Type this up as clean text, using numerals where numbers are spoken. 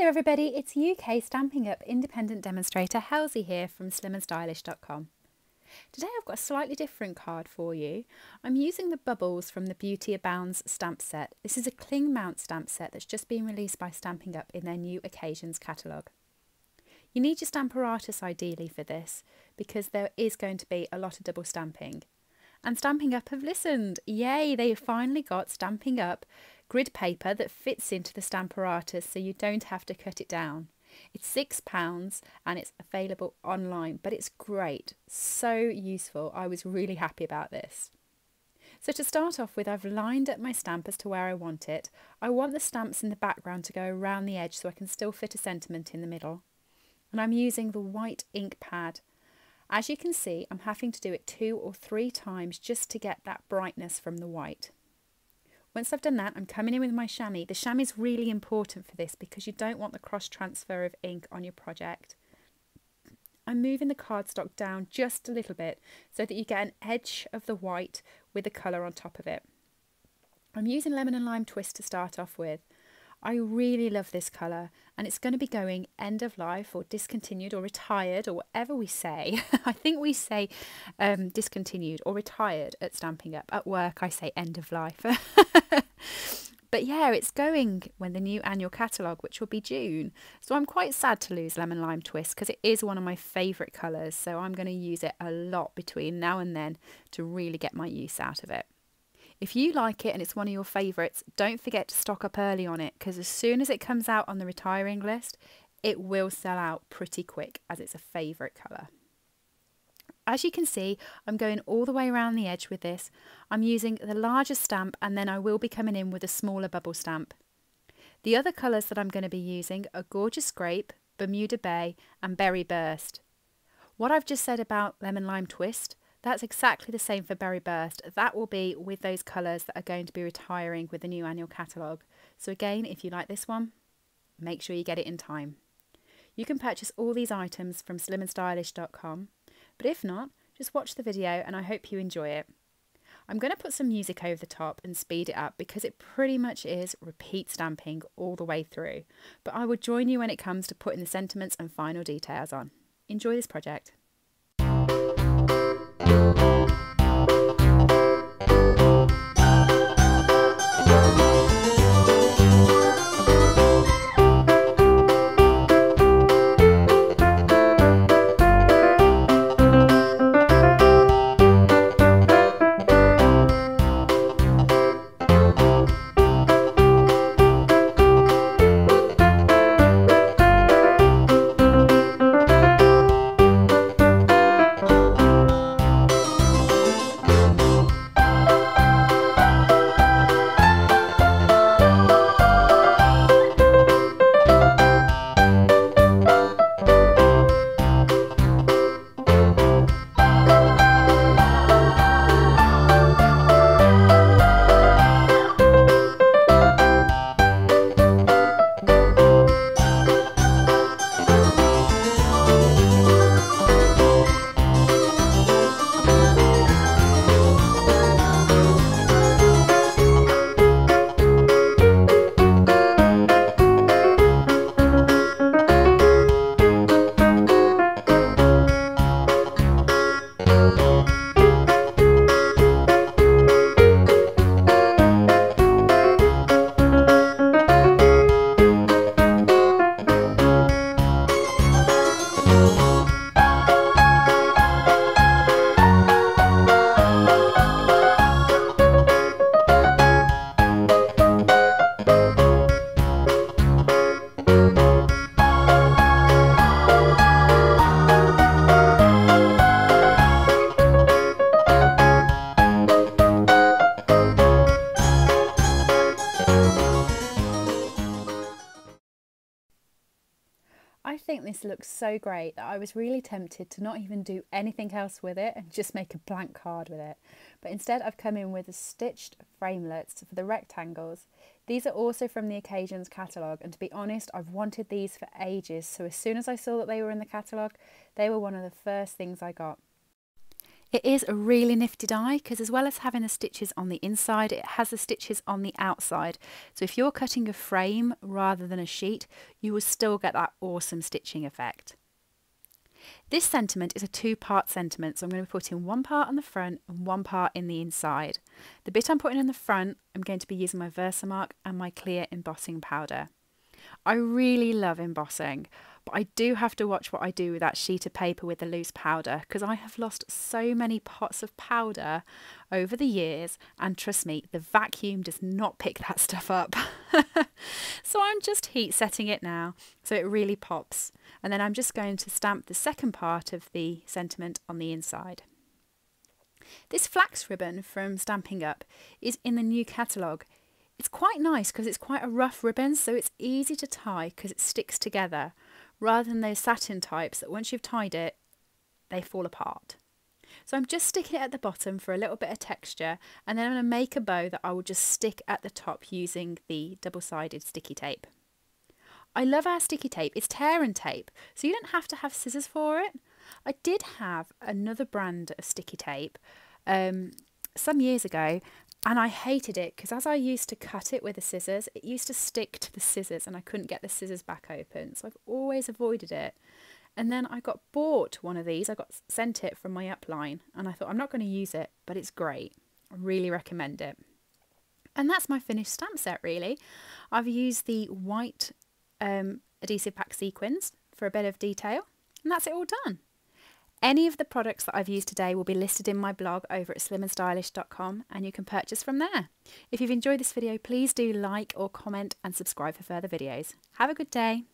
Hi there everybody, it's UK Stampin' Up independent demonstrator Halsey here from slimandstylish.com. Today I've got a slightly different card for you. I'm using the bubbles from the Beauty Abounds stamp set. This is a cling mount stamp set that's just been released by Stampin' Up in their new occasions catalogue. You need your stamparatus ideally for this because there is going to be a lot of double stamping. And Stampin' Up have listened. Yay, they finally got Stampin' Up grid paper that fits into the stamparatus so you don't have to cut it down. It's £6 and it's available online, but it's great, so useful. I was really happy about this. So to start off with, I've lined up my stamp as to where I want it. I want the stamps in the background to go around the edge so I can still fit a sentiment in the middle. And I'm using the white ink pad. As you can see, I'm having to do it 2 or 3 times just to get that brightness from the white. Once I've done that, I'm coming in with my chamois. The chamois is really important for this because you don't want the cross transfer of ink on your project. I'm moving the cardstock down just a little bit so that you get an edge of the white with the colour on top of it. I'm using Lemon and Lime Twist to start off with. I really love this colour and it's going to be going end of life or discontinued or retired or whatever we say. I think we say discontinued or retired at Stampin' Up. At work I say end of life. But yeah, it's going when the new annual catalogue, which will be June. So I'm quite sad to lose Lemon Lime Twist because it is one of my favourite colours. So I'm going to use it a lot between now and then to really get my use out of it. If you like it and it's one of your favourites, don't forget to stock up early on it because as soon as it comes out on the retiring list, it will sell out pretty quick as it's a favourite colour. As you can see, I'm going all the way around the edge with this. I'm using the larger stamp and then I will be coming in with a smaller bubble stamp. The other colours that I'm going to be using are Gorgeous Grape, Bermuda Bay and Berry Burst. What I've just said about Lemon Lime Twist, that's exactly the same for Berry Burst. That will be with those colours that are going to be retiring with the new annual catalogue. So again, if you like this one, make sure you get it in time. You can purchase all these items from slimandstylish.com, but if not, just watch the video and I hope you enjoy it. I'm going to put some music over the top and speed it up because it pretty much is repeat stamping all the way through. But I will join you when it comes to putting the sentiments and final details on. Enjoy this project. I think this looks so great that I was really tempted to not even do anything else with it and just make a blank card with it. But instead I've come in with the stitched framelets for the rectangles. These are also from the Occasions catalogue and to be honest I've wanted these for ages, so as soon as I saw that they were in the catalogue they were one of the first things I got. It is a really nifty die because as well as having the stitches on the inside, it has the stitches on the outside. So if you're cutting a frame rather than a sheet, you will still get that awesome stitching effect. This sentiment is a two-part sentiment, so I'm going to be putting one part on the front and one part in the inside. The bit I'm putting in the front, I'm going to be using my Versamark and my clear embossing powder. I really love embossing, but I do have to watch what I do with that sheet of paper with the loose powder because I have lost so many pots of powder over the years, and trust me, the vacuum does not pick that stuff up. So I'm just heat setting it now so it really pops, and then I'm just going to stamp the second part of the sentiment on the inside. This flax ribbon from Stamping Up is in the new catalogue. It's quite nice because it's quite a rough ribbon, so it's easy to tie because it sticks together, rather than those satin types that once you've tied it, they fall apart. So I'm just sticking it at the bottom for a little bit of texture, and then I'm going to make a bow that I will just stick at the top using the double-sided sticky tape. I love our sticky tape. It's tear and tape, so you don't have to have scissors for it. I did have another brand of sticky tape some years ago, and I hated it because as I used to cut it with the scissors, it used to stick to the scissors and I couldn't get the scissors back open. So I've always avoided it. And then I got bought one of these. I got sent it from my upline and I thought, I'm not going to use it, but it's great. I really recommend it. And that's my finished stamp set really. I've used the white adhesive pack sequins for a bit of detail, and that's it all done. Any of the products that I've used today will be listed in my blog over at slimandstylish.com, and you can purchase from there. If you've enjoyed this video, please do like or comment and subscribe for further videos. Have a good day.